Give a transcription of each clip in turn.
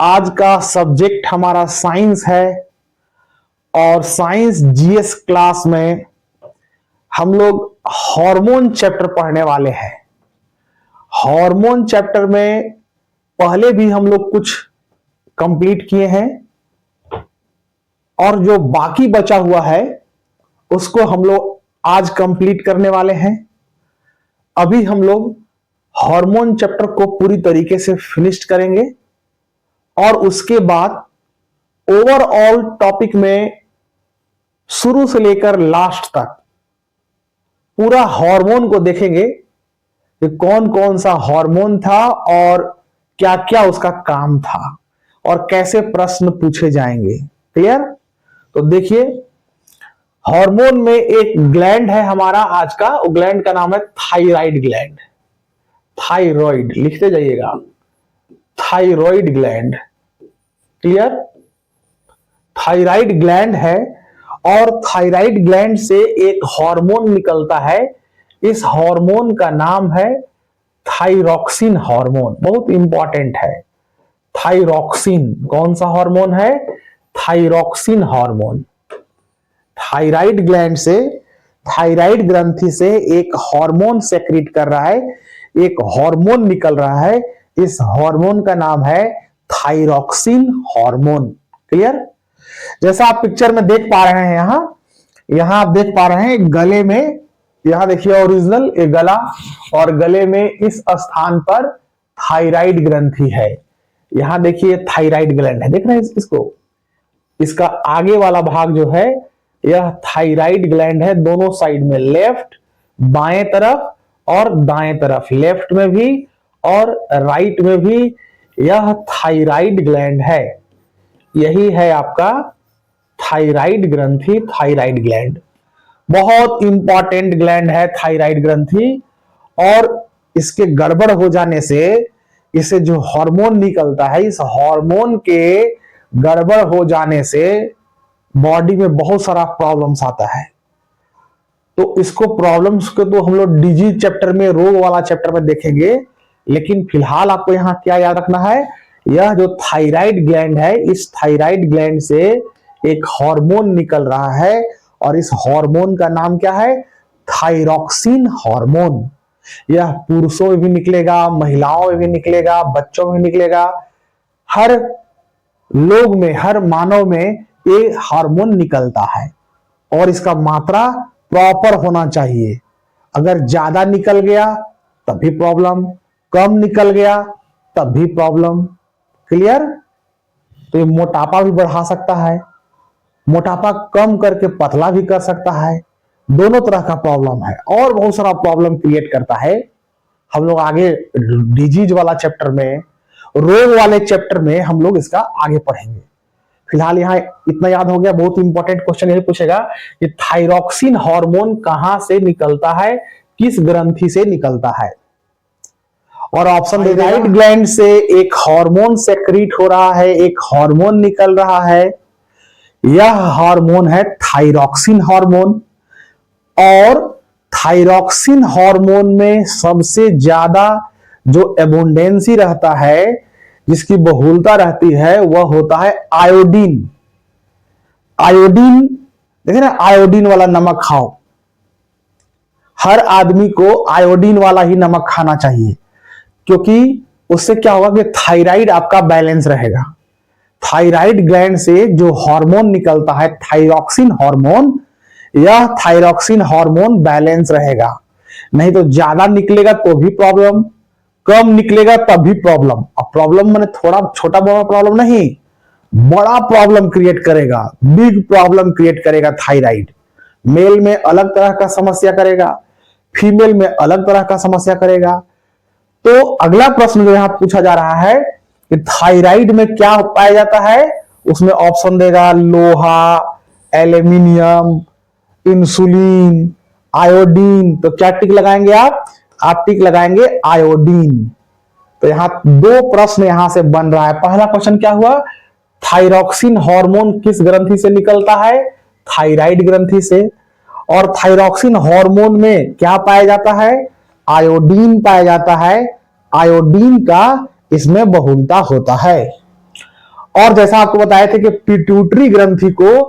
आज का सब्जेक्ट हमारा साइंस है और साइंस जीएस क्लास में हम लोग हार्मोन चैप्टर पढ़ने वाले हैं। हार्मोन चैप्टर में पहले भी हम लोग कुछ कंप्लीट किए हैं और जो बाकी बचा हुआ है उसको हम लोग आज कंप्लीट करने वाले हैं। अभी हम लोग हार्मोन चैप्टर को पूरी तरीके से फिनिश करेंगे और उसके बाद ओवरऑल टॉपिक में शुरू से लेकर लास्ट तक पूरा हार्मोन को देखेंगे कि कौन कौन सा हार्मोन था और क्या क्या उसका काम था और कैसे प्रश्न पूछे जाएंगे। क्लियर? तो देखिए, हार्मोन में एक ग्लैंड है हमारा आज का, वो ग्लैंड का नाम है थायराइड ग्लैंड। थायराइड लिखते जाइएगा, thyroid gland. Clear? Thyroid gland है और थायराइड ग्लैंड से एक हार्मोन निकलता है। इस हार्मोन का नाम है थायरॉक्सिन हार्मोन। बहुत इंपॉर्टेंट है थायरॉक्सिन। कौन सा हार्मोन है? Thyroxine hormone. थायराइड ग्लैंड से, थायराइड ग्रंथि से एक हार्मोन सेक्रेट कर रहा है, एक हार्मोन निकल रहा है। इस हार्मोन का नाम है थायरॉक्सिन हार्मोन। क्लियर? जैसा आप पिक्चर में देख पा रहे हैं, यहां आप देख पा रहे हैं गले में, यहां देखिए ओरिजिनल ये गला, और गले में इस स्थान पर थायराइड ग्रंथि है। यहां देखिए थायराइड ग्लैंड है, देख रहे हैं इसको। इसका आगे वाला भाग जो है यह थायराइड ग्लैंड है। दोनों साइड में, लेफ्ट बाएं तरफ और दाएं तरफ, लेफ्ट में भी और राइट में भी यह थायराइड ग्लैंड है। यही है आपका थायराइड ग्रंथि, थायराइड ग्लैंड। बहुत इंपॉर्टेंट ग्लैंड है थायराइड ग्रंथि, और इसके गड़बड़ हो जाने से इसे जो हार्मोन निकलता है, इस हार्मोन के गड़बड़ हो जाने से बॉडी में बहुत सारा प्रॉब्लम्स आता है। तो इसको प्रॉब्लम्स को तो हम लोग डिजीज चैप्टर में, रोग वाला चैप्टर में देखेंगे, लेकिन फिलहाल आपको यहां क्या याद रखना है, यह जो थायराइड ग्लैंड है, इस थायराइड ग्लैंड से एक हार्मोन निकल रहा है और इस हार्मोन का नाम क्या है? Thyroxine hormone. यह पुरुषों में भी निकलेगा, महिलाओं में भी निकलेगा, बच्चों में भी निकलेगा। हर लोग में, हर मानव में ये हार्मोन निकलता है और इसका मात्रा प्रॉपर होना चाहिए। अगर ज्यादा निकल गया तब भी प्रॉब्लम, कम निकल गया तब भी प्रॉब्लम। क्लियर? तो ये मोटापा भी बढ़ा सकता है, मोटापा कम करके पतला भी कर सकता है। दोनों तरह का प्रॉब्लम है और बहुत सारा प्रॉब्लम क्रिएट करता है। हम लोग आगे डिजीज वाला चैप्टर में, रोग वाले चैप्टर में हम लोग इसका आगे पढ़ेंगे। फिलहाल यहाँ इतना याद हो गया। बहुत इंपॉर्टेंट क्वेश्चन यही पूछेगा कि थायरॉक्सिन हार्मोन कहां से निकलता है, किस ग्रंथि से निकलता है। और ऑप्शन दे, थायराइड ग्लैंड से एक हार्मोन सेक्रेट हो रहा है, एक हार्मोन निकल रहा है। यह हार्मोन है थायरॉक्सिन हार्मोन, और थायरॉक्सिन हार्मोन में सबसे ज्यादा जो एबुंडेंसी रहता है, जिसकी बहुलता रहती है, वह होता है आयोडीन। आयोडीन, देखिए ना, आयोडीन वाला नमक खाओ। हर आदमी को आयोडीन वाला ही नमक खाना चाहिए, क्योंकि उससे क्या होगा कि थायराइड आपका बैलेंस रहेगा। थायराइड ग्लैंड से जो हार्मोन निकलता है थायरॉक्सिन हार्मोन, यह थायरॉक्सिन हार्मोन बैलेंस रहेगा। नहीं तो ज्यादा निकलेगा तो भी प्रॉब्लम, कम निकलेगा तब भी प्रॉब्लम। अब प्रॉब्लम माने थोड़ा छोटा बड़ा प्रॉब्लम नहीं, बड़ा प्रॉब्लम क्रिएट करेगा, बिग प्रॉब्लम क्रिएट करेगा। थायराइड मेल में अलग तरह का समस्या करेगा, फीमेल में अलग तरह का समस्या करेगा। तो अगला प्रश्न जो यहां पूछा जा रहा है कि थायराइड में क्या पाया जाता है, उसमें ऑप्शन देगा लोहा, एल्यूमिनियम, इंसुलिन, आयोडीन। तो क्या टिक लगाएंगे आप टिक लगाएंगे आयोडीन। तो यहां दो प्रश्न यहां से बन रहा है। पहला क्वेश्चन क्या हुआ, थायरॉक्सिन हार्मोन किस ग्रंथि से निकलता है? थायराइड ग्रंथि से। और थायरॉक्सिन हार्मोन में क्या पाया जाता है? आयोडीन पाया जाता है। आयोडीन का इसमें बहुलता होता है। और जैसा आपको बताए थे कि पिट्यूटरी ग्रंथि को,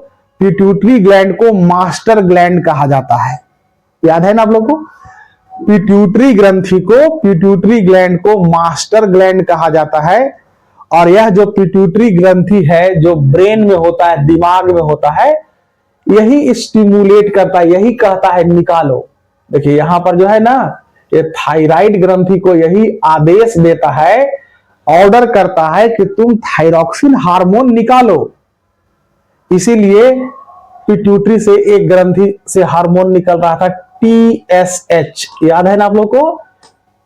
पिट्यूटरी ग्लैंड को मास्टर ग्लैंड कहा जाता है, याद है ना आप लोग को? पिट्यूटरी ग्रंथि को, पिट्यूटरी ग्लैंड को मास्टर ग्लैंड कहा जाता है। और यह जो पिट्यूटरी ग्रंथि है जो ब्रेन में होता है, दिमाग में होता है, यही स्टिमुलेट करता है, यही कहता है निकालो। देखिए यहां पर जो है ना, ये थायराइड ग्रंथि को यही आदेश देता है, ऑर्डर करता है कि तुम थायरॉक्सिन हार्मोन निकालो। इसीलिए पिट्यूटरी से एक ग्रंथि से हार्मोन निकल रहा था TSH, याद है ना आप लोग को?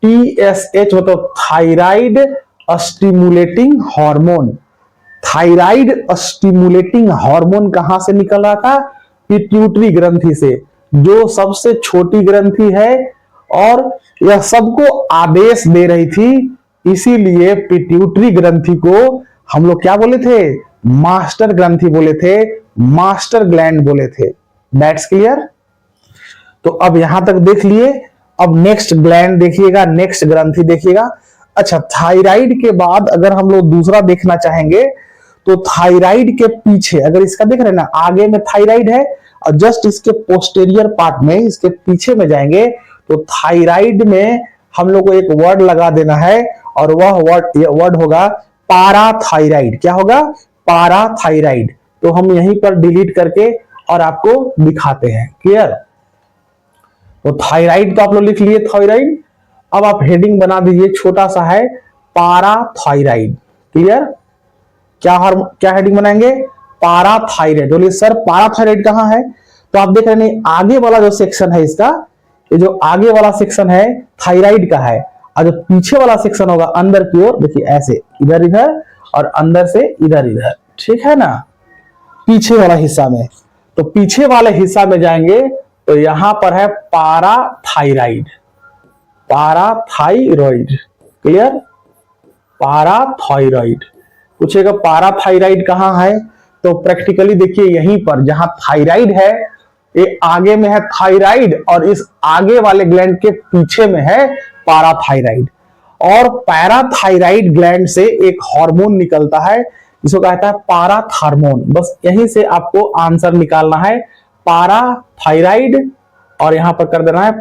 TSH मतलब thyroid stimulating hormone. Thyroid stimulating hormone कहां से निकल रहा था? पिट्यूटरी ग्रंथि से, जो सबसे छोटी ग्रंथि है और यह सबको आदेश दे रही थी। इसीलिए पिट्यूटरी ग्रंथि को हम लोग क्या बोले थे? मास्टर ग्रंथि बोले थे, मास्टर ग्लैंड बोले थे। That's clear? तो अब यहां तक देख लिए। अब नेक्स्ट ग्लैंड देखिएगा, नेक्स्ट ग्रंथि देखिएगा। अच्छा, थायराइड के बाद अगर हम लोग दूसरा देखना चाहेंगे तो थायराइड के पीछे, अगर इसका देख रहे हैं ना, आगे में थायराइड है और जस्ट इसके पोस्टेरियर पार्ट में, इसके पीछे में जाएंगे तो थायराइड में हम लोग को एक वर्ड लगा देना है और वह वर्ड होगा पाराथायराइड। क्या होगा? पाराथायराइड। तो हम यहीं पर डिलीट करके और आपको दिखाते हैं। क्लियर? तो थायराइड तो आप लोग लिख लिए, थायराइड। अब आप हेडिंग बना दीजिए, छोटा सा है, पाराथायराइड। क्लियर? क्या हेडिंग बनाएंगे? पाराथायराइड। बोलिए सर पाराथायराइड कहां है? तो आप देख रहे हैं आगे वाला जो सेक्शन है इसका, ये जो आगे वाला सेक्शन है थायराइड का है, और जो पीछे वाला सेक्शन होगा अंदर की ओर, देखिए ऐसे इधर इधर और अंदर से इधर इधर, ठीक है ना, पीछे वाला हिस्सा में। तो पीछे वाले हिस्सा में जाएंगे तो यहां पर है पाराथायराइड, पाराथायराइड। क्लियर? पाराथायराइड पूछेगा पाराथायराइड कहां है, तो प्रैक्टिकली देखिए यहीं पर जहां थायराइड है, ये आगे में है थायराइड और इस आगे वाले ग्लैंड के पीछे में है पाराथायराइड। और पैराथायराइड ग्लैंड से एक हार्मोन निकलता है जिसको कहता है पाराथार्मोन। बस यहीं से आपको आंसर निकालना है, पाराथायराइड, और यहां पर कर देना है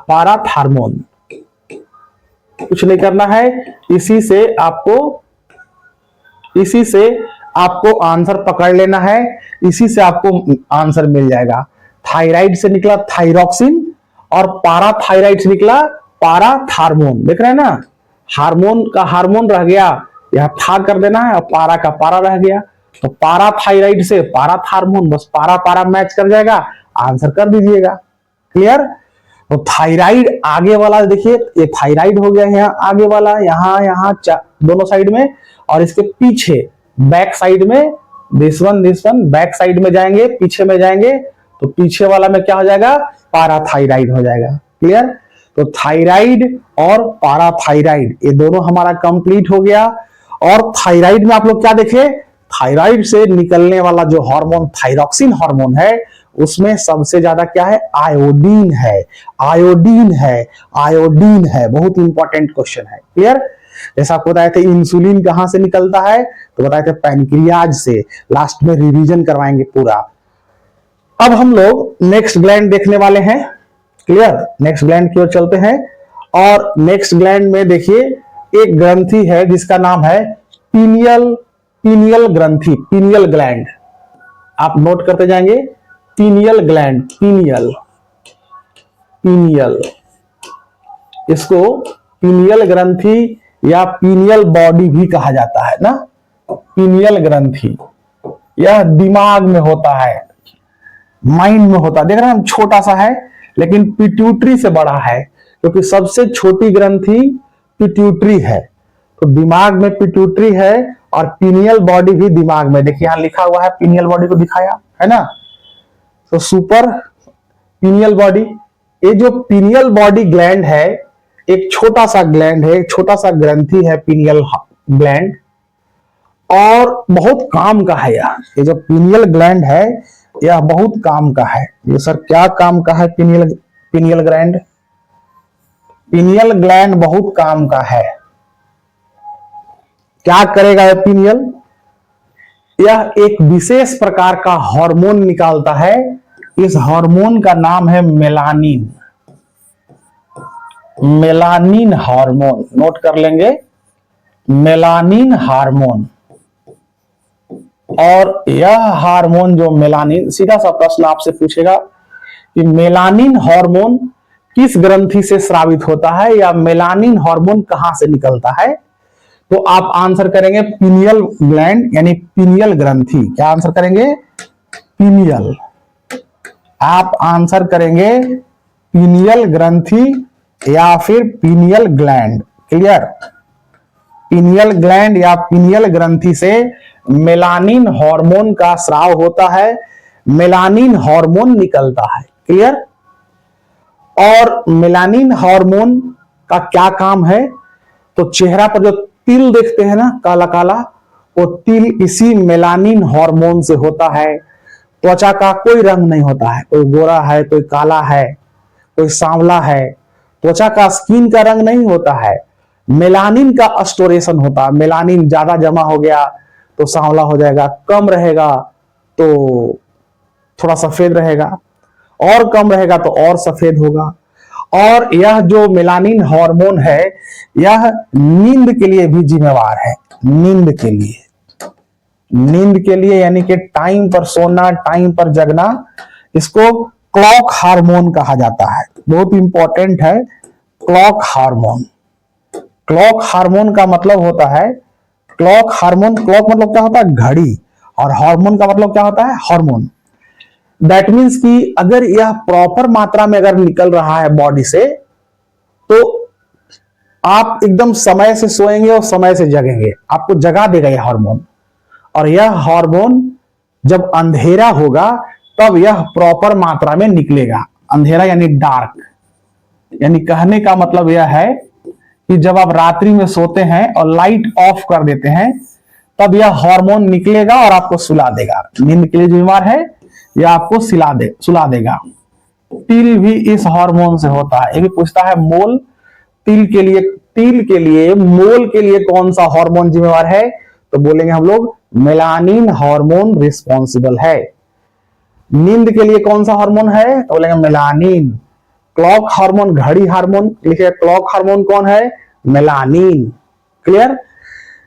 पाराथार्मोन। कुछ नहीं करना है, इसी से आपको आंसर पकड़ लेना है, इसी से आपको आंसर मिल जाएगा। थायराइड से निकला थायरॉक्सिन और पाराथायराइड से निकला पाराथार्मोन। देख रहे हैं ना, हार्मोन का हार्मोन रह गया, यह था कर देना है, और पारा का पारा रह गया। तो पाराथायराइड से पाराथार्मोन, बस पारा पारा मैच कर जाएगा, आंसर कर दीजिएगा। क्लियर? तो थायराइड आगे वाला देखिए, ये थायराइड हो गया यहाँ आगे वाला, यहाँ दोनों साइड में, और इसके पीछे बैक साइड में दिस वन बैक साइड में जाएंगे, पीछे में जाएंगे तो पीछे वाला में क्या हो जाएगा? पाराथायराइड हो जाएगा। क्लियर? तो थायराइड और पाराथायराइड ये दोनों हमारा कंप्लीट हो गया। और थायराइड में आप लोग क्या देखे? थायराइड से निकलने वाला जो हार्मोन थायरॉक्सिन हार्मोन है, उसमें सबसे ज्यादा क्या है? आयोडीन है, आयोडीन है, आयोडीन है। बहुत इंपॉर्टेंट क्वेश्चन है। क्लियर? जैसा आपको बताया था इंसुलिन कहां से निकलता है, तो बताया था पैनक्रियाज से। लास्ट में रिवीजन करवाएंगे पूरा। अब हम लोग नेक्स्ट ग्लैंड देखने वाले हैं। क्लियर? नेक्स्ट ग्लैंड की ओर चलते हैं। और नेक्स्ट ग्लैंड में देखिए एक ग्रंथि है जिसका नाम है पीनियल ग्रंथि, पीनियल ग्लैंड। आप नोट करते जाएंगे, पीनियल ग्लैंड, पीनियल, इसको पीनियल ग्रंथि या पीनियल बॉडी भी कहा जाता है ना। पीनियल ग्रंथि यह दिमाग में होता है, माइंड में होता है। देख रहे हैं हम, छोटा सा है लेकिन पिट्यूटरी से बड़ा है, क्योंकि सबसे छोटी ग्रंथि पिट्यूटरी है। तो दिमाग में पिट्यूटरी है और पीनियल बॉडी भी दिमाग में। देखिए यहां लिखा हुआ है, पीनियल बॉडी को दिखाया है ना। तो सुपर पीनियल बॉडी, ये जो पीनियल बॉडी ग्लैंड है, एक छोटा सा ग्लैंड है, एक छोटा सा ग्रंथि है पीनियल ग्लैंड, और बहुत काम का है यार। ये जो पीनियल ग्लैंड है यह बहुत काम का है। ये सर क्या काम का है? पीनियल ग्लैंड, पीनियल ग्लैंड बहुत काम का है। क्या करेगा यह पिनियल? यह एक विशेष प्रकार का हार्मोन निकालता है। इस हार्मोन का नाम है मेलानिन। मेलानिन हार्मोन, नोट कर लेंगे, मेलानिन हार्मोन। और यह हार्मोन जो मेलानिन, सीधा सा प्रश्न आपसे पूछेगा कि मेलानिन हार्मोन किस ग्रंथि से स्रावित होता है, या मेलानिन हार्मोन कहां से निकलता है? तो आप आंसर करेंगे पिनियल ग्लैंड, यानी पिनियल ग्रंथि। क्या आंसर करेंगे? पिनियल। आप आंसर करेंगे पिनियल ग्रंथि या फिर pineal gland. Clear? Pineal gland या पिनियल ग्रंथि से मेलानिन हार्मोन का स्राव होता है, मेलानिन हार्मोन निकलता है। क्लियर? और मेलानिन हार्मोन का क्या काम है? तो चेहरा पर जो तिल देखते हैं ना, काला काला, वो तिल इसी मेलानिन हार्मोन से होता है। त्वचा का कोई रंग नहीं होता है, कोई गोरा है, कोई काला है, कोई सांवला है। त्वचा का, स्किन का रंग नहीं होता है, मेलानिन का स्टोरेशन होता है। मेलानिन ज्यादा जमा हो गया तो सांवला हो जाएगा, कम रहेगा तो थोड़ा सफेद रहेगा, और कम रहेगा तो और सफेद होगा। और यह जो मेलानिन हार्मोन है, यह नींद के लिए भी जिम्मेवार है। नींद के लिए, नींद के लिए यानी कि टाइम पर सोना, टाइम पर जगना, इसको क्लॉक हार्मोन कहा जाता है। बहुत इंपॉर्टेंट है क्लॉक हार्मोन। क्लॉक हार्मोन का मतलब होता है, क्लॉक हार्मोन, क्लॉक मतलब क्या होता है? घड़ी, और हार्मोन का मतलब क्या होता है? हार्मोन। दैट मीन्स कि अगर यह प्रॉपर मात्रा में अगर निकल रहा है बॉडी से, तो आप एकदम समय से सोएंगे और समय से जगेंगे, आपको जगा देगा यह हार्मोन। और यह हार्मोन जब अंधेरा होगा तब यह प्रॉपर मात्रा में निकलेगा। अंधेरा यानी डार्क, यानी कहने का मतलब यह है कि जब आप रात्रि में सोते हैं और लाइट ऑफ कर देते हैं, तब यह हार्मोन निकलेगा और आपको सुला देगा। नींद के लिए जो बीमार है, यह आपको सुला देगा। तिल भी इस हार्मोन से होता है। ये भी पूछता है मोल, तिल के लिए मोल के लिए कौन सा हार्मोन जिम्मेवार है? तो बोलेंगे हम लोग मेलानिन हार्मोन रिस्पॉन्सिबल है। नींद के लिए कौन सा हार्मोन है? तो बोलेंगे मेलानिन। क्लॉक हार्मोन, घड़ी हार्मोन, लिखिए क्लॉक हार्मोन कौन है? मेलानिन। क्लियर?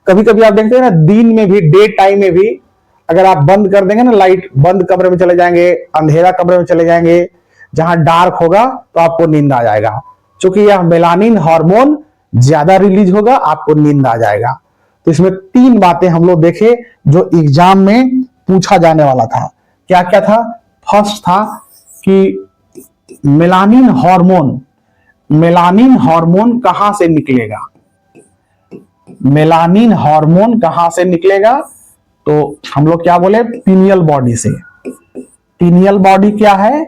कभी कभी आप देखते हैं ना, दिन में भी, डे टाइम में भी, अगर आप बंद कर देंगे ना लाइट, बंद कमरे में चले जाएंगे, अंधेरा कमरे में चले जाएंगे, जहां डार्क होगा, तो आपको नींद आ जाएगा। क्योंकि यह मेलानिन हार्मोन ज्यादा रिलीज होगा, आपको नींद आ जाएगा। तो इसमें 3 बातें हम लोग देखे जो एग्जाम में पूछा जाने वाला था। क्या क्या था? फर्स्ट था कि मेलानिन हार्मोन कहां से निकलेगा? मेलानिन हार्मोन कहां से निकलेगा? तो हम लोग क्या बोले? पिनियल बॉडी से। पिनियल बॉडी क्या है?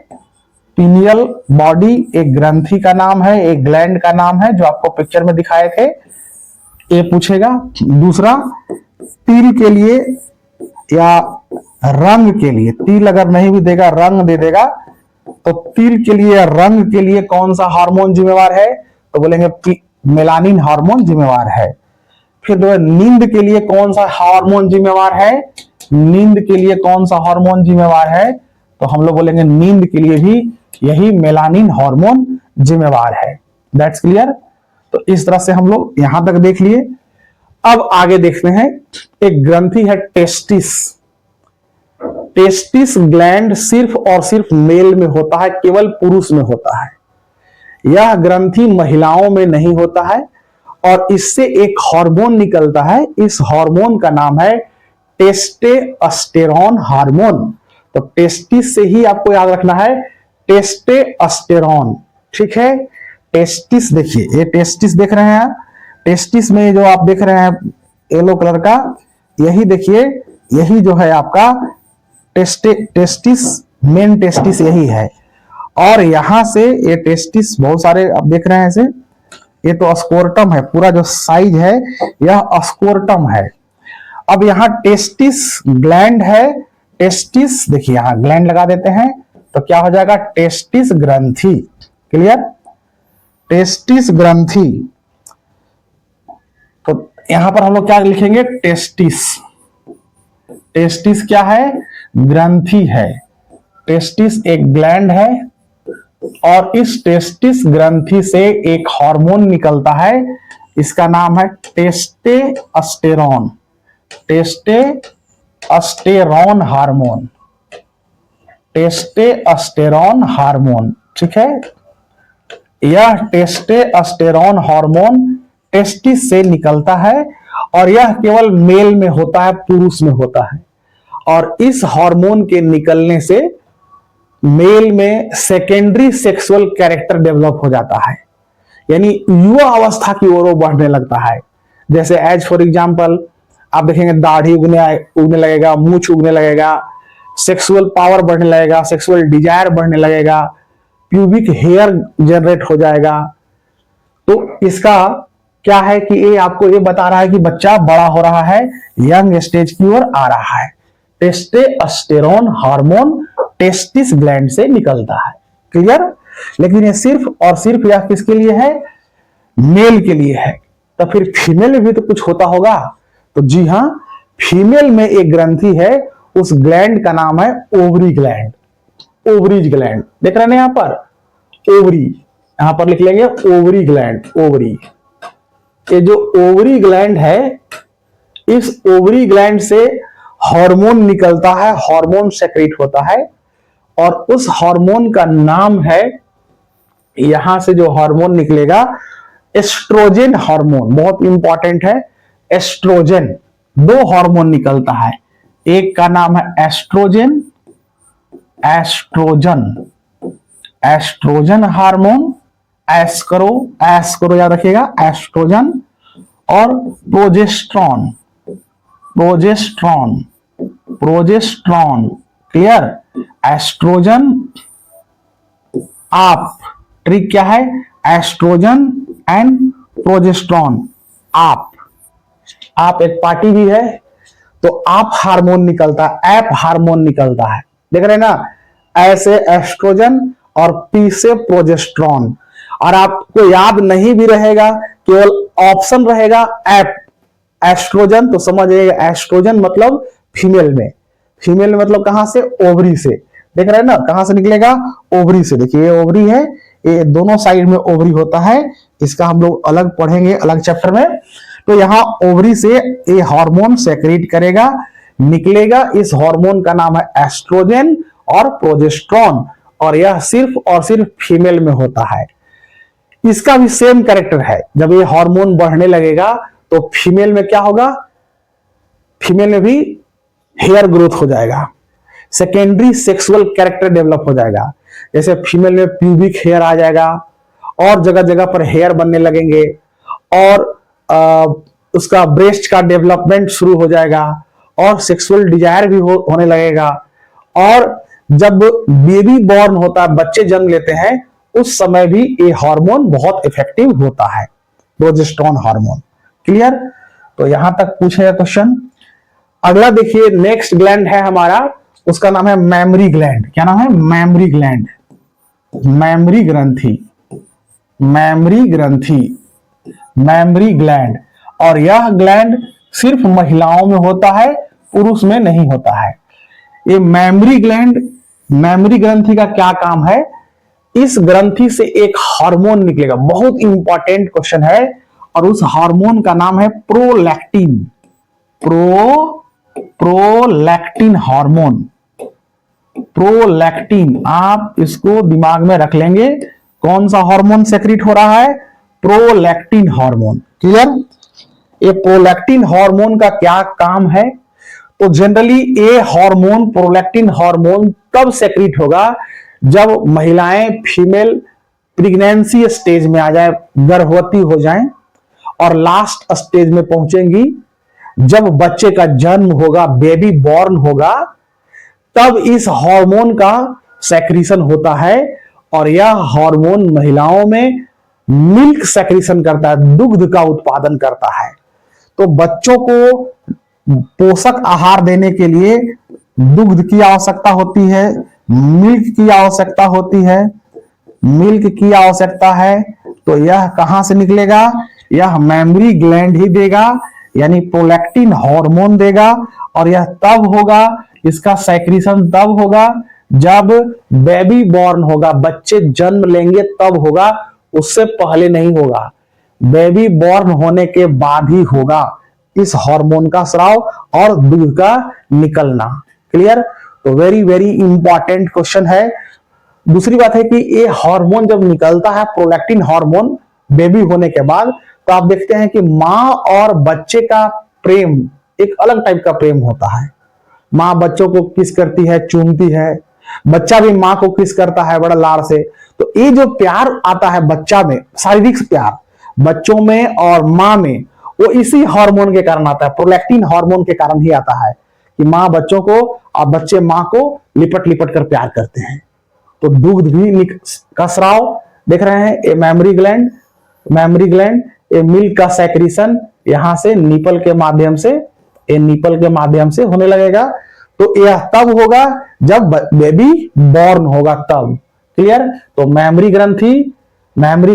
पिनियल बॉडी एक ग्रंथि का नाम है, एक ग्लैंड का नाम है, जो आपको पिक्चर में दिखाए थे। ये पूछेगा। दूसरा, तिल के लिए या रंग के लिए, तिल अगर नहीं भी देगा, रंग दे देगा, तो तिल के लिए या रंग के लिए कौन सा हार्मोन जिम्मेवार है? तो बोलेंगे मेलानिन हार्मोन जिम्मेवार है। फिर नींद के लिए कौन सा हार्मोन जिम्मेवार है? नींद के लिए कौन सा हार्मोन जिम्मेवार है? तो हम लोग बोलेंगे नींद के लिए भी यही मेलानिन हार्मोन जिम्मेवार है। That's clear? तो इस तरह से हम लोग यहां तक देख लिए। अब आगे देखते हैं, एक ग्रंथि है टेस्टिस। टेस्टिस ग्लैंड सिर्फ और सिर्फ मेल में होता है, केवल पुरुष में होता है। यह ग्रंथि महिलाओं में नहीं होता है, और इससे एक हार्मोन निकलता है। इस हार्मोन का नाम है टेस्टोस्टेरोन हार्मोन। तो टेस्टिस से ही आपको याद रखना है, टेस्टोस्टेरोन। ठीक है? टेस्टिस देखिए, ये टेस्टिस देख रहे हैं, टेस्टिस में जो आप देख रहे हैं येलो कलर का, यही देखिए, यही जो है आपका टेस्टिस, मेन टेस्टिस यही है। और यहां से ये टेस्टिस बहुत सारे आप देख रहे हैं ऐसे, ये तो स्कोर्टम है, पूरा जो साइज है यह स्कोर्टम है। अब यहां टेस्टिस ग्लैंड है, टेस्टिस देखिए, यहां ग्लैंड लगा देते हैं तो क्या हो जाएगा? टेस्टिस ग्रंथि। क्लियर? टेस्टिस ग्रंथि। तो यहां पर हम लोग क्या लिखेंगे, टेस्टिस। टेस्टिस क्या है, ग्रंथि है। टेस्टिस एक ग्लैंड है और इस टेस्टिस ग्रंथि से एक हार्मोन निकलता है, इसका नाम है testosterone. Testosterone hormone, testosterone hormone, ठीक है। यह टेस्टेस्टेरोन हार्मोन टेस्टिस से निकलता है और यह केवल मेल में होता है, पुरुष में होता है। और इस हार्मोन के निकलने से मेल में सेकेंडरी सेक्सुअल कैरेक्टर डेवलप हो जाता है, यानी युवा अवस्था की ओर बढ़ने लगता है। जैसे एज फॉर एग्जांपल आप देखेंगे दाढ़ी उगने लगेगा, मूछ उगने लगेगा, सेक्सुअल पावर बढ़ने लगेगा, सेक्सुअल डिजायर बढ़ने लगेगा, प्यूबिक हेयर जनरेट हो जाएगा। तो इसका क्या है कि ये आपको ये बता रहा है कि बच्चा बड़ा हो रहा है, यंग स्टेज की ओर आ रहा है। टेस्टेस्टेरोन हार्मोन टेस्टिस ग्लैंड से निकलता है, क्लियर। लेकिन ये सिर्फ और सिर्फ यह किसके लिए है, मेल के लिए है। तो फिर फीमेल में भी तो कुछ होता होगा। तो जी हां, फीमेल में एक ग्रंथि है, उस ग्लैंड का नाम है ओवरी ग्लैंड। ओवरीज ग्लैंड देख रहे हैं यहां पर, ओवरी, यहां पर लिख लेंगे ओवरी ग्लैंड, ओवरी। ये जो ओवरी ग्लैंड है, इस ओवरी ग्लैंड से हार्मोन निकलता है, हार्मोन सेक्रेट होता है और उस हार्मोन का नाम है, यहां से जो हार्मोन निकलेगा एस्ट्रोजन हार्मोन, बहुत इंपॉर्टेंट है। एस्ट्रोजन, दो हार्मोन निकलता है, एक का नाम है estrogen, estrogen, estrogen hormone, S करो याद रखिएगा, एस्ट्रोजन। और progesterone, progesterone, progesterone, clear. Estrogen, आप, ट्रिक क्या है, एस्ट्रोजन एंड प्रोजेस्ट्रॉन। आप एक पार्टी भी है तो आप हार्मोन निकलता है, ऐप हार्मोन निकलता है, देख रहे हैं ना। ऐसे एस्ट्रोजन और पी से प्रोजेस्ट्रॉन। और आपको याद नहीं भी रहेगा, केवल ऑप्शन रहेगा ऐप एस्ट्रोजन, तो समझिएगा एस्ट्रोजन मतलब फीमेल में। फीमेल में मतलब कहां से, ओवरी से, देख रहे हैं ना, कहां से निकलेगा, ओवरी से। देखिए ये ओवरी है, ये दोनों साइड में ओवरी होता है, इसका हम लोग अलग पढ़ेंगे अलग चैप्टर में। तो यहां ओवरी से ये हार्मोन सेक्रेट करेगा, निकलेगा। इस हार्मोन का नाम है एस्ट्रोजन और प्रोजेस्ट्रॉन, और यह सिर्फ और सिर्फ फीमेल में होता है। इसका भी सेम कैरेक्टर है, जब ये हार्मोन बढ़ने लगेगा तो फीमेल में क्या होगा, फीमेल में भी हेयर ग्रोथ हो जाएगा, सेकेंडरी सेक्सुअल कैरेक्टर डेवलप हो जाएगा। जैसे फीमेल में प्यूबिक हेयर आ जाएगा और जगह जगह पर हेयर बनने लगेंगे, और उसका ब्रेस्ट का डेवलपमेंट शुरू हो जाएगा और सेक्सुअल डिजायर भी होने लगेगा। और जब बेबी बॉर्न होता है, बच्चे जन्म लेते हैं, उस समय भी ये हार्मोन बहुत इफेक्टिव होता है, प्रोजेस्टेरोन हार्मोन, क्लियर। तो यहां तक पूछेगा क्वेश्चन। अगला देखिए, नेक्स्ट ग्लैंड है हमारा, उसका नाम है मेमरी ग्लैंड। क्या नाम है, मेमरी ग्लैंड, मेमरी ग्रंथि, मेमरी ग्रंथि, मेमरी ग्लैंड। और यह ग्लैंड सिर्फ महिलाओं में होता है, पुरुष में नहीं होता है। ये मेमरी ग्लैंड, मेमरी ग्रंथि का क्या काम है, इस ग्रंथि से एक हार्मोन निकलेगा, बहुत इंपॉर्टेंट क्वेश्चन है, और उस हार्मोन का नाम है प्रोलैक्टिन, प्रोलैक्टिन हार्मोन, प्रोलैक्टिन। आप इसको दिमाग में रख लेंगे, कौन सा हार्मोन सेक्रेट हो रहा है, प्रोलैक्टिन हार्मोन, क्लियर। ये प्रोलैक्टिन हार्मोन का क्या काम है, तो जनरली ये हार्मोन, प्रोलैक्टिन हार्मोन तब सेक्रेट होगा जब महिलाएं, फीमेल प्रेगनेंसी स्टेज में आ जाए, गर्भवती हो जाएं, और लास्ट स्टेज में पहुंचेंगी जब बच्चे का जन्म होगा, बेबी बॉर्न होगा, तब इस हार्मोन का सेक्रीशन होता है। और यह हार्मोन महिलाओं में मिल्क सेक्रीशन करता है, दुग्ध का उत्पादन करता है। तो बच्चों को पोषक आहार देने के लिए दुग्ध की आवश्यकता होती है, मिल्क की आवश्यकता होती है, मिल्क की आवश्यकता है। तो यह कहां से निकलेगा, यह मेमरी ग्लैंड ही देगा, यानी प्रोलैक्टिन हार्मोन देगा, और यह तब होगा, इसका सेक्रीशन तब होगा जब बेबी बॉर्न होगा, बच्चे जन्म लेंगे तब होगा, उससे पहले नहीं होगा। बेबी बॉर्न होने के बाद ही होगा इस हार्मोन का स्राव और दूध का निकलना। क्लियर? तो वेरी वेरी इंपॉर्टेंट क्वेश्चन है। दूसरी बात है कि ये हार्मोन जब निकलता है, प्रोलैक्टिन हार्मोन, बेबी होने के बाद, तो आप देखते हैं कि मां और बच्चे का प्रेम एक अलग टाइप का प्रेम होता है। मां बच्चों को किस करती है, चूमती है, बच्चा भी मां को किस करता है बड़ा लाड़ से। तो ये जो प्यार आता है बच्चा में, शारीरिक प्यार बच्चों में और मां में, वो इसी हार्मोन के कारण आता है, प्रोलैक्टिन हार्मोन के कारण ही आता है कि मां बच्चों को और बच्चे मां को लिपट लिपट कर प्यार करते हैं। तो दूध भी का स्राव देख रहे हैं, ये मेमोरी ग्लैंड, ये मिल्क का सेक्रीशन यहां से निपल के माध्यम से, ये निपल के माध्यम से होने लगेगा। तो यह तब होगा जब बेबी बॉर्न होगा तब। क्लियर? तो मेमोरी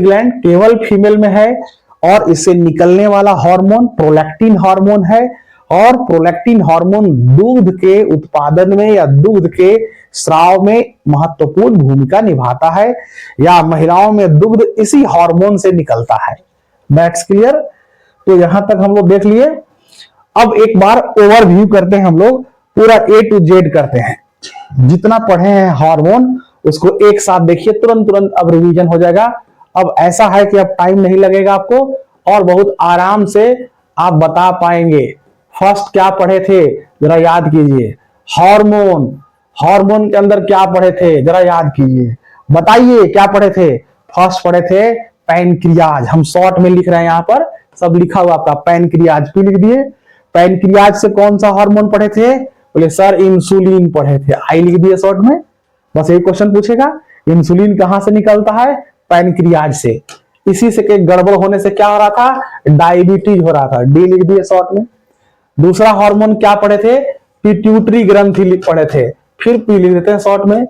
ग्लैंड केवल फीमेल में है, और इससे निकलने वाला हार्मोन प्रोलैक्टिन हार्मोन है, और प्रोलैक्टिन हार्मोन दूध के उत्पादन में या दूध के स्राव में महत्वपूर्ण भूमिका निभाता है, या महिलाओं में दुग्ध इसी हार्मोन से निकलता है। That's clear? तो यहां तक हम लोग देख लिए। अब एक बार ओवरव्यू करते हैं, हम लोग पूरा A to Z करते हैं, जितना पढ़े हैं हार्मोन उसको एक साथ देखिए, तुरंत अब रिवीजन हो जाएगा। अब ऐसा है कि अब टाइम नहीं लगेगा आपको, और बहुत आराम से आप बता पाएंगे। फर्स्ट क्या पढ़े थे जरा याद कीजिए, हार्मोन के अंदर क्या पढ़े थे जरा याद कीजिए, बताइए क्या पढ़े थे। फर्स्ट पढ़े थे पैनक्रियाज, हम शॉर्ट में लिख रहे हैं, यहां पर सब लिखा हुआ आपका, पैनक्रियाज भी लिख दिए। पैनक्रियाज से कौन सा हार्मोन पढ़े थे? बोले सर इंसुलिन पढ़े थे, आई लिख दिए शॉर्ट में। बस एक क्वेश्चन पूछेगा, इंसुलिन कहां से निकलता है? पैनक्रियाज से। इसी से के गड़बड़ होने से क्या हो रहा था? डायबिटीज हो रहा था, डी लिख दिए शॉर्ट में। दूसरा हार्मोन क्या पढ़े थे? पिट्यूटरी ग्रंथि पढ़े थे, फिर पी लिख देते हैं शॉर्ट में।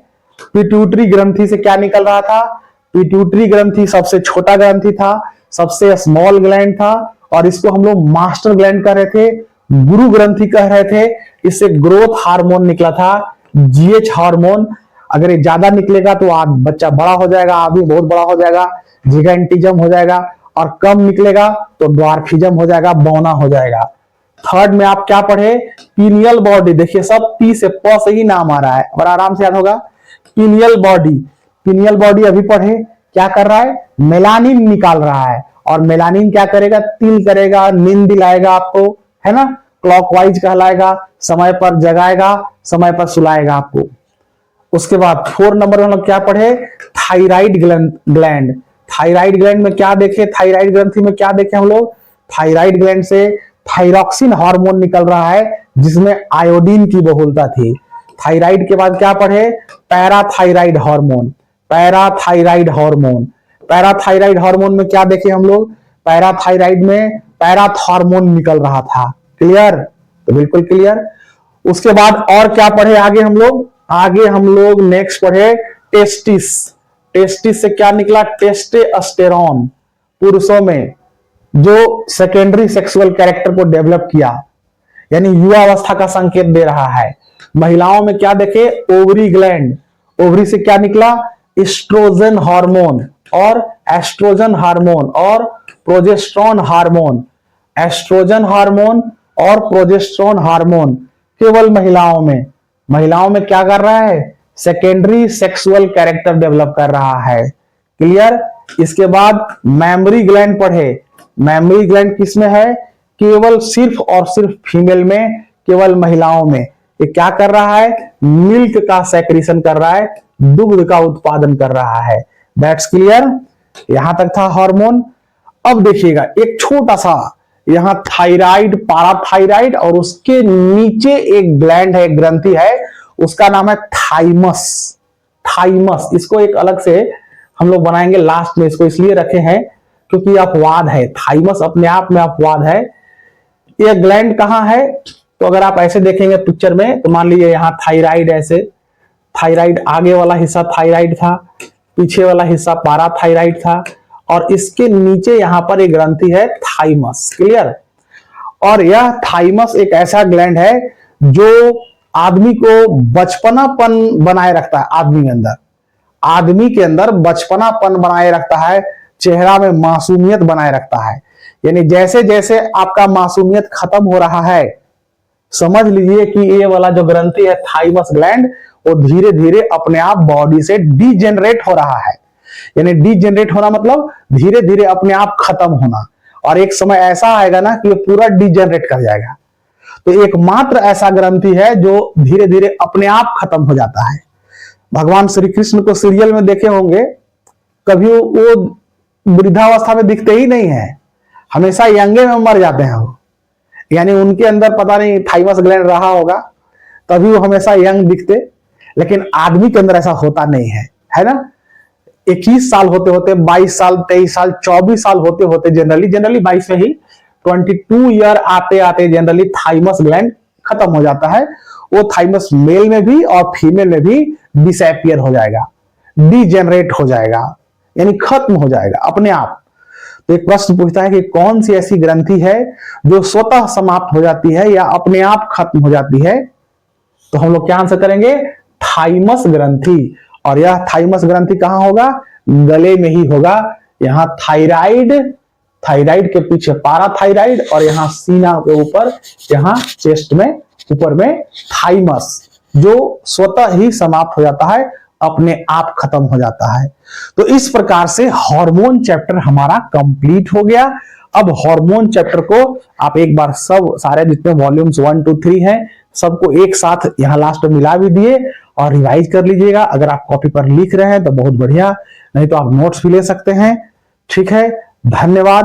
पिट्यूटरी ग्रंथि से क्या निकल रहा था? पिट्यूटरी ग्रंथि सबसे छोटा ग्रंथि था, सबसे स्मॉल ग्लैंड था, और इसको हम लोग मास्टर ग्लैंड कह रहे थे, गुरु ग्रंथि कह रहे थे। इससे ग्रोथ हार्मोन निकला था, जीएच हार्मोन। अगर ये ज्यादा निकलेगा तो आप बच्चा बड़ा हो जाएगा, आदमी बहुत बड़ा हो जाएगा, जिगेंटिज्म हो जाएगा, और कम निकलेगा तो ड्वार्फिज्म हो जाएगा, बौना हो जाएगा। थर्ड में आप क्या पढ़े? Pineal body. देखिए सब पी से प से ही नाम आ रहा है, और आराम से याद होगा। पीनियल बॉडी अभी पढ़े, क्या कर रहा है? मेलानिन निकाल रहा है, और मेलानिन क्या करेगा? तिल करेगा, नींद दिलाएगा आपको, है ना, क्लॉकवाइज कहलाएगा, समय पर जगाएगा, समय पर सुलाएगा आपको। उसके बाद 4 नंबर में हम लोग क्या पढ़े? Thyroid gland. थायराइड ग्लैंड में क्या देखे? थायराइड ग्रंथि में क्या देखे हम लोग? थायराइड ग्लैंड से थायरॉक्सिन हार्मोन निकल रहा है, जिसमें आयोडीन की बहुलता थी। थायराइड के बाद क्या पढ़े? Parathyroid hormone. पैराथायराइड हार्मोन में क्या देखे हम लोग? पैराथायराइड में पैराथॉर्मोन निकल रहा था। क्लियर? तो बिल्कुल क्लियर। उसके बाद और क्या पढ़े आगे हम लोग नेक्स्ट पढ़े टेस्टिस से क्या निकला? टेस्टेस्टेरोन, पुरुषों में जो सेकेंडरी सेक्सुअल कैरेक्टर को डेवलप किया, यानी युवावस्था का संकेत दे रहा है। महिलाओं में क्या देखे? ओवरी ग्लैंड, ओवरी से क्या निकला? एस्ट्रोजन हार्मोन और एस्ट्रोजन हार्मोन और प्रोजेस्टेरोन हार्मोन। एस्ट्रोजन हार्मोन और प्रोजेस्टेरोन हार्मोन केवल महिलाओं में क्या कर रहा है? सेकेंडरी सेक्सुअल कैरेक्टर डेवलप कर रहा है। क्लियर? इसके बाद मेमोरी ग्लैंड पढ़े। मेमोरी ग्लैंड किसमें है? केवल सिर्फ और सिर्फ फीमेल में, केवल महिलाओं में। ये क्या कर रहा है? मिल्क का सेक्रीशन कर रहा है, दुग्ध का उत्पादन कर रहा है। That's clear. यहां तक था हार्मोन। अब देखिएगा एक छोटा सा यहां थायराइड, पाराथायराइड, और उसके नीचे एक ग्लैंड है, ग्रंथि है, उसका नाम है थाइमस। इसको एक अलग से हम लोग बनाएंगे लास्ट में, इसको इसलिए रखे हैं क्योंकि अपवाद है, थाइमस अपने आप में अपवाद है। ये ग्लैंड कहां है? तो अगर आप ऐसे देखेंगे पिक्चर में, तो मान लीजिए यहां थायराइड, ऐसे थायराइड, आगे वाला हिस्सा थायराइड था, पीछे वाला हिस्सा पाराथायराइड था, और इसके नीचे यहां पर एक ग्रंथि है थाइमस। क्लियर? और यह थाइमस एक ऐसा ग्लैंड है जो आदमी को बचपनापन बनाए रखता है। आदमी के अंदर बचपनापन बनाए रखता है, चेहरा में मासूमियत बनाए रखता है। यानी जैसे जैसे आपका मासूमियत खत्म हो रहा है, समझ लीजिए कि ये वाला जो ग्रंथि है थाइमस ग्लैंड, वो धीरे धीरे अपने आप बॉडी से डीजेनरेट हो रहा है। यानी डीजेनरेट होना मतलब धीरे धीरे अपने आप खत्म होना, और एक समय ऐसा आएगा ना कि ये पूरा डीजेनरेट कर जाएगा। तो एकमात्र ऐसा ग्रंथि है जो धीरे धीरे अपने आप खत्म हो जाता है। भगवान श्री कृष्ण को सीरियल में देखे होंगे, कभी वो वृद्धावस्था में दिखते ही नहीं है, हमेशा यंगे में मर जाते हैं वो। यानी उनके अंदर पता नहीं थाइमस ग्लैंड रहा होगा, तभी वो हमेशा यंग दिखते। लेकिन आदमी के अंदर ऐसा होता नहीं है ना। 21 साल होते होते, 22 साल, 23 साल, 24 साल होते होते, जनरली 22 में ही 22 ईयर आते आते जनरली थाइमस ग्लैंड खत्म हो जाता है। वो थाइमस मेल में भी और फीमेल में भी डिसअपियर हो जाएगा, डीजेनरेट हो जाएगा, यानी खत्म हो जाएगा अपने आप। तो एक प्रश्न पूछता है कि कौन सी ऐसी ग्रंथि है जो स्वतः समाप्त हो जाती है या अपने आप खत्म हो जाती है? तो हम लोग क्या आंसर करेंगे? थाइमस ग्रंथि। और यह थाइमस ग्रंथि कहां होगा? गले में ही होगा। यहां थायराइड के पीछे पाराथायराइड, और यहां सीना के ऊपर, यहां चेस्ट में ऊपर में थाइमस, जो स्वतः ही समाप्त हो जाता है, अपने आप खत्म हो जाता है। तो इस प्रकार से हार्मोन चैप्टर हमारा कंप्लीट हो गया। अब हार्मोन चैप्टर को आप एक बार सब सारे जितने वॉल्यूम्स 1, 2, 3 हैं सबको एक साथ यहां लास्ट में मिला भी दिए और रिवाइज कर लीजिएगा। अगर आप कॉपी पर लिख रहे हैं तो बहुत बढ़िया, नहीं तो आप नोट्स भी ले सकते हैं। ठीक है, धन्यवाद।